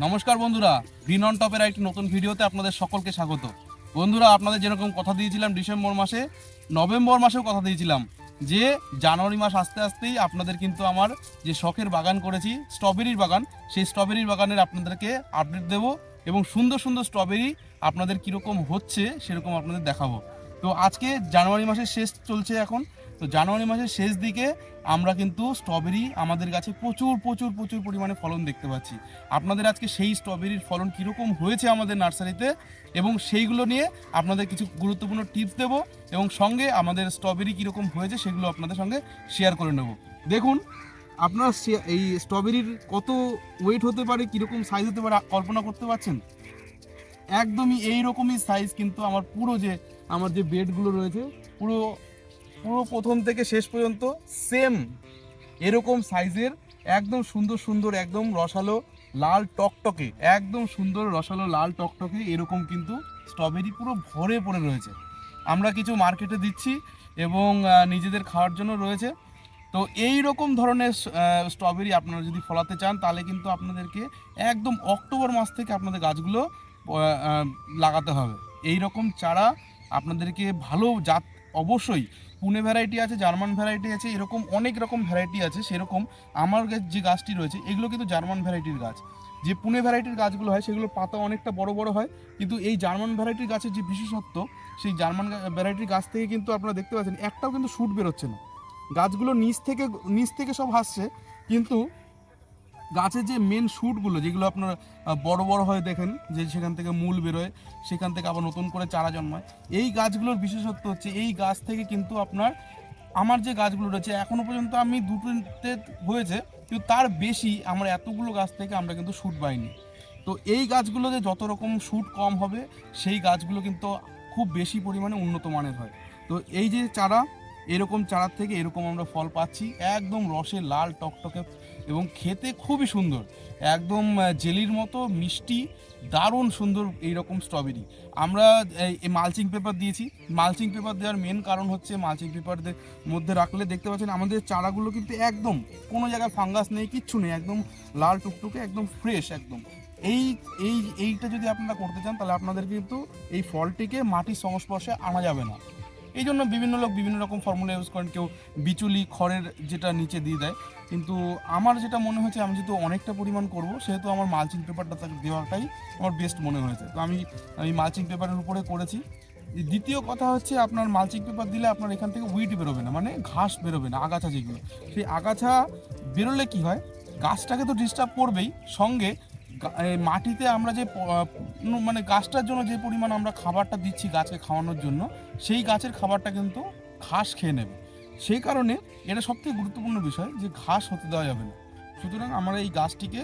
নমস্কার বন্ধুরা, green on টপের একটি নতুন ভিডিওতে আপনাদের সকলকে স্বাগত। বন্ধুরা, আপনাদের যেরকম কথা দিয়েছিলাম ডিসেম্বর মাসে, নভেম্বর মাসেও কথা দিয়েছিলাম যে জানুয়ারি মাস আসতে আসতেই আপনাদের কিন্তু আমার যে শখের বাগান করেছি স্ট্রবেরির বাগান, সেই স্ট্রবেরির বাগানের আপনাদেরকে আপডেট দেবো এবং সুন্দর সুন্দর স্ট্রবেরি আপনাদের কীরকম হচ্ছে সেরকম আপনাদের দেখাবো। তো আজকে জানুয়ারি মাসের শেষ চলছে এখন, তো জানুয়ারি মাসের শেষ দিকে আমরা কিন্তু স্ট্রবেরি আমাদের গাছে প্রচুর প্রচুর প্রচুর পরিমাণে ফলন দেখতে পাচ্ছি। আপনাদের আজকে সেই স্ট্রবেরির ফলন কীরকম হয়েছে আমাদের নার্সারিতে এবং সেইগুলো নিয়ে আপনাদের কিছু গুরুত্বপূর্ণ টিপস দেবো এবং সঙ্গে আমাদের স্ট্রবেরি কীরকম হয়েছে সেগুলো আপনাদের সঙ্গে শেয়ার করে নেব। দেখুন, আপনারা এই স্ট্রবেরির কত ওয়েট হতে পারে, কীরকম সাইজ হতে পারে কল্পনা করতে পারছেন? একদমই এই রকমই সাইজ কিন্তু আমার যে বেডগুলো রয়েছে পুরো পুরো প্রথম থেকে শেষ পর্যন্ত সেম এরকম সাইজের, একদম সুন্দর সুন্দর, একদম রসালো লাল টকটকে, একদম সুন্দর রসালো লাল টকটকে এরকম কিন্তু স্ট্রবেরি পুরো ভরে পড়ে রয়েছে। আমরা কিছু মার্কেটে দিচ্ছি এবং নিজেদের খাওয়ার জন্য রয়েছে। তো এই রকম ধরনের স্ট্রবেরি আপনারা যদি ফলাতে চান তাহলে কিন্তু আপনাদেরকে একদম অক্টোবর মাস থেকে আপনাদের গাছগুলো লাগাতে হবে। এই রকম চারা আপনাদেরকে ভালো জাত, অবশ্যই পুনে ভ্যারাইটি আছে, জার্মান ভ্যারাইটি আছে, এরকম অনেক রকম ভ্যারাইটি আছে। সেরকম আমার যে গাছটি রয়েছে এগুলো কিন্তু জার্মান ভ্যারাইটির গাছ। যে পুনে ভ্যারাইটির গাছগুলো হয় সেগুলো পাতা অনেকটা বড় বড় হয়, কিন্তু এই জার্মান ভ্যারাইটির গাছের যে বিশেষত্ব, সেই জার্মান ভ্যারাইটির গাছ থেকে কিন্তু আপনারা দেখতে পাচ্ছেন একটাও কিন্তু শুট বেরোচ্ছে না। গাছগুলো নিচ থেকে সব হাসছে, কিন্তু গাছের যে মেন শুটগুলো যেগুলো আপনার বড় বড় হয়ে দেখেন যে সেখান থেকে মূল বেরোয়, সেখান থেকে আবার নতুন করে চারা জন্মায়। এই গাছগুলোর বিশেষত্ব হচ্ছে এই গাছ থেকে কিন্তু আমার যে গাছগুলো রয়েছে এখনো পর্যন্ত আমি দুটোতে হয়েছে, কিন্তু তার বেশি আমার এতগুলো গাছ থেকে আমরা কিন্তু শুট পাইনি। তো এই গাছগুলোতে যত রকম শুট কম হবে সেই গাছগুলো কিন্তু খুব বেশি পরিমাণে উন্নত মানের হয়। তো এই যে চারা, এরকম চারার থেকে এরকম আমরা ফল পাচ্ছি, একদম রসে লাল টকটকে এবং খেতে খুবই সুন্দর, একদম জেলির মতো মিষ্টি, দারুণ সুন্দর এইরকম স্ট্রবেরি। আমরা এই মালচিং পেপার দিয়েছি। মালচিং পেপার দেওয়ার মেন কারণ হচ্ছে মালচিং পেপার মধ্যে রাখলে দেখতে পাচ্ছেন আমাদের চারাগুলো কিন্তু একদম কোনো জায়গায় ফাঙ্গাস নেই, কিচ্ছু নেই, একদম লাল টুকটুকে, একদম ফ্রেশ একদম। এইটা যদি আপনারা করতে চান তাহলে আপনাদের কিন্তু এই ফলটিকে মাটির সংস্পর্শে আনা যাবে না। এই জন্য বিভিন্ন লোক বিভিন্ন রকম ফর্মুলা ইউজ করেন, কেউ বিচুলি খড়ের যেটা নিচে দিয়ে দেয়, কিন্তু আমার যেটা মনে হয়েছে আমি যেহেতু অনেকটা পরিমাণ করব সেহেতু আমার মালচিং পেপারটা তাকে দেওয়াটাই আমার বেস্ট মনে হয়েছে। তো আমি মালচিং পেপারের উপরে করেছি। দ্বিতীয় কথা হচ্ছে আপনার মালচিং পেপার দিলে আপনার এখান থেকে উইড বেরোবে না, মানে ঘাস বেরোবে না, আগাছা যেগুলো, সেই আগাছা বেরোলে কি হয়, গাছটাকে তো ডিস্টার্ব করবেই, সঙ্গে মাটিতে আমরা যে মানে গাছটার জন্য যে পরিমাণ আমরা খাবারটা দিচ্ছি গাছকে খাওয়ানোর জন্য, সেই গাছের খাবারটা কিন্তু ঘাস খেয়ে নেবে। সেই কারণে এটা সবথেকে গুরুত্বপূর্ণ বিষয় যে ঘাস হতে দেওয়া যাবে না। সুতরাং আমরা এই গাছটিকে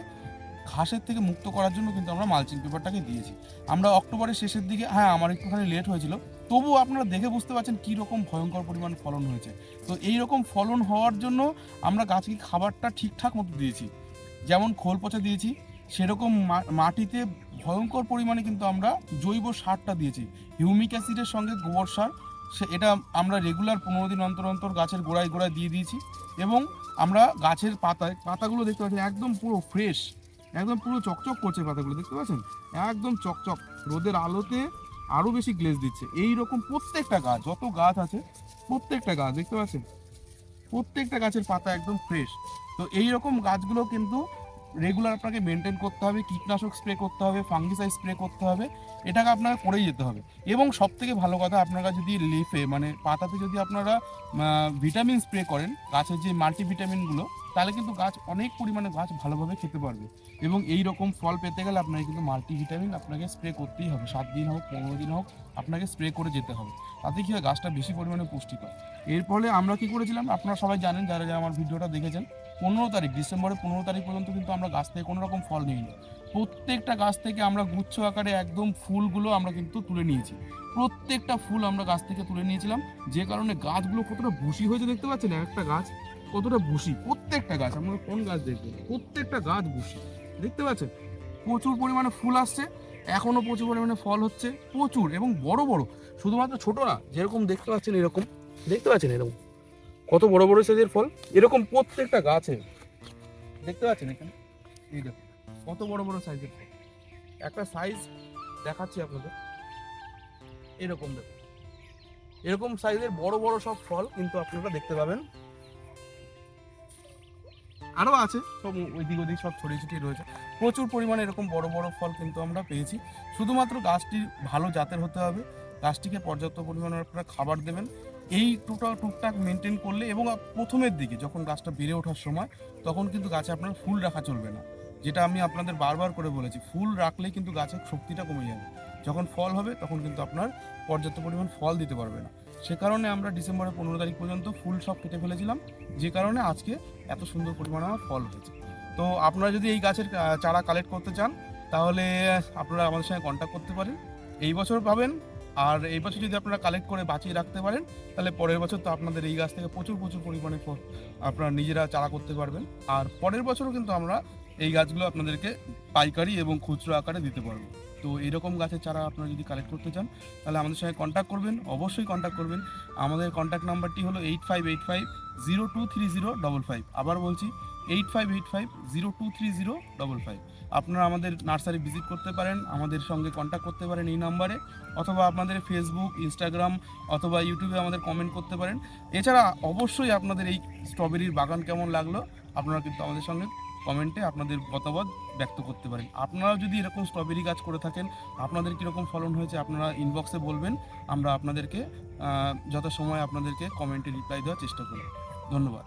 ঘাসের থেকে মুক্ত করার জন্য কিন্তু আমরা মালচিং পেপারটাকে দিয়েছি। আমরা অক্টোবরের শেষের দিকে, হ্যাঁ আমার একটুখানি লেট হয়েছিল, তবুও আপনারা দেখে বুঝতে পারছেন কী রকম ভয়ঙ্কর পরিমাণ ফলন হয়েছে। তো এই রকম ফলন হওয়ার জন্য আমরা গাছকে খাবারটা ঠিকঠাক মতো দিয়েছি, যেমন খোল পচা দিয়েছি, সেরকম মাটিতে ভয়ঙ্কর পরিমাণে কিন্তু আমরা জৈব সারটা দিয়েছি, হিউমিক অ্যাসিডের সঙ্গে গোবর সার। এটা আমরা রেগুলার 15 দিন অন্তর অন্তর গাছের গোড়ায় গোড়ায় দিয়ে দিয়েছি। এবং আমরা গাছের পাতাগুলো দেখতে পাচ্ছেন একদম পুরো ফ্রেশ, একদম পুরো চকচক করছে পাতাগুলো, দেখতে পাচ্ছেন একদম চকচক, রোদের আলোতে আরও বেশি গ্লেজ দিচ্ছে। এই রকম প্রত্যেকটা গাছ, যত গাছ আছে প্রত্যেকটা গাছ দেখতে পাচ্ছেন, প্রত্যেকটা গাছের পাতা একদম ফ্রেশ। তো এই রকম গাছগুলো কিন্তু রেগুলার আপনাকে মেনটেন করতে হবে, কীটনাশক স্প্রে করতে হবে, ফাঙ্গিসাইড স্প্রে করতে হবে, এটাকে আপনাকে করেই যেতে হবে। এবং সবথেকে ভালো কথা, আপনারা যদি লিফে মানে পাতাতে যদি আপনারা ভিটামিন স্প্রে করেন, গাছের যে মাল্টিভিটামিনগুলো, তাহলে কিন্তু গাছ অনেক পরিমাণে গাছ ভালোভাবে খেতে পারবে। এবং এই রকম ফল পেতে গেলে আপনাকে কিন্তু মাল্টিভিটামিন আপনাকে স্প্রে করতেই হবে, 7 দিন হোক 15 দিন হোক আপনাকে স্প্রে করে যেতে হবে। তাতে কী হয়, গাছটা বেশি পরিমাণে পুষ্টি পায়। এর ফলে আমরা কি করেছিলাম আপনারা সবাই জানেন, যারা যারা আমার ভিডিওটা দেখেছেন, 15 তারিখ, ডিসেম্বরের 15 তারিখ পর্যন্ত কিন্তু আমরা গাছ থেকে কোনো রকম ফল নিইনি। প্রত্যেকটা গাছ থেকে আমরা গুচ্ছ আকারে একদম ফুলগুলো আমরা কিন্তু তুলে নিয়েছি, প্রত্যেকটা ফুল আমরা গাছ থেকে তুলে নিয়েছিলাম। যে কারণে গাছগুলো কতটা ভুসি হয়েছে দেখতে পাচ্ছেন, একটা গাছ কতটা ভুসি, প্রত্যেকটা গাছ, আপনারা কোন গাছ দেখবেন প্রত্যেকটা গাছ ভুসি, দেখতে পাচ্ছেন প্রচুর পরিমাণে ফুল আসছে, এখনও প্রচুর পরিমাণে ফল হচ্ছে প্রচুর এবং বড় বড়, শুধুমাত্র ছোট না, যেরকম দেখতে পাচ্ছেন এরকম, দেখতে পাচ্ছেন এরকম কত বড় বড় সাইজের ফল, এরকম প্রত্যেকটা গাছে দেখতে পাচ্ছেন, এখানে এই দেখুন কত বড় বড় সাইজের ফল। একটা সাইজ দেখাচ্ছি আপনাদের, এরকম দেখুন, এরকম সাইজের বড় বড় সব ফল কিন্তু আপনারা দেখতে পাবেন। আরও আছে, সব ওইদিক ওদিক সব ছড়িয়ে ছিটিয়ে রয়েছে। প্রচুর পরিমাণে এরকম বড় বড় ফল কিন্তু আমরা পেয়েছি। শুধুমাত্র গাছটি ভালো জাতের হতে হবে, গাছটিকে পর্যাপ্ত পরিমাণে আপনারা খাবার দেবেন, এই টুকটাক মেনটেন করলে, এবং প্রথমের দিকে যখন গাছটা বেড়ে ওঠার সময় তখন কিন্তু গাছে আপনার ফুল রাখা চলবে না। যেটা আমি আপনাদের বারবার করে বলেছি, ফুল রাখলে কিন্তু গাছের শক্তিটা কমে যাবে। যখন ফল হবে তখন কিন্তু আপনার পর্যাপ্ত পরিমাণ ফল দিতে পারবে না। সে কারণে আমরা ডিসেম্বরের 15 তারিখ পর্যন্ত ফুল সব কেটে ফেলেছিলাম, যে কারণে আজকে এত সুন্দর পরিমাণে আমার ফল হয়েছে। তো আপনারা যদি এই গাছের চারা কালেক্ট করতে চান তাহলে আপনারা আমাদের সঙ্গে কন্ট্যাক্ট করতে পারেন। এই বছর পাবেন, আর এই বছর যদি আপনারা কালেক্ট করে বাঁচিয়ে রাখতে পারেন তাহলে পরের বছর তো আপনাদের এই গাছ থেকে প্রচুর পরিমাণে ফল আপনারা নিজেরা চারা করতে পারবেন। আর পরের বছরও কিন্তু আমরা এই গাছগুলো আপনাদেরকে পাইকারি এবং খুচরো আকারে দিতে পারবো। তো এরকম গাছের চারা আপনারা যদি কালেক্ট করতে চান তাহলে আমাদের সঙ্গে কন্ট্যাক্ট করবেন, অবশ্যই কন্ট্যাক্ট করবেন। আমাদের কন্ট্যাক্ট নাম্বারটি হলো 8585023055। আবার বলছি 8585023055। আপনারা আমাদের নার্সারি ভিজিট করতে পারেন, আমাদের সঙ্গে কন্ট্যাক্ট করতে পারেন এই নাম্বারে, অথবা আপনাদের ফেসবুক, ইনস্টাগ্রাম অথবা ইউটিউবে আমাদের কমেন্ট করতে পারেন। এছাড়া অবশ্যই আপনাদের এই স্ট্রবেরির বাগান কেমন লাগলো আপনারা কিন্তু আমাদের সঙ্গে কমেন্টে আপনাদের মতামত ব্যক্ত করতে পারেন। আপনারাও যদি এরকম স্ট্রবেরি গাছ করে থাকেন, আপনাদের কীরকম ফলন হয়েছে আপনারা ইনবক্সে বলবেন, আমরা আপনাদেরকে যথাসময়ে আপনাদেরকে কমেন্টে রিপ্লাই দেওয়ার চেষ্টা করব। ধন্যবাদ।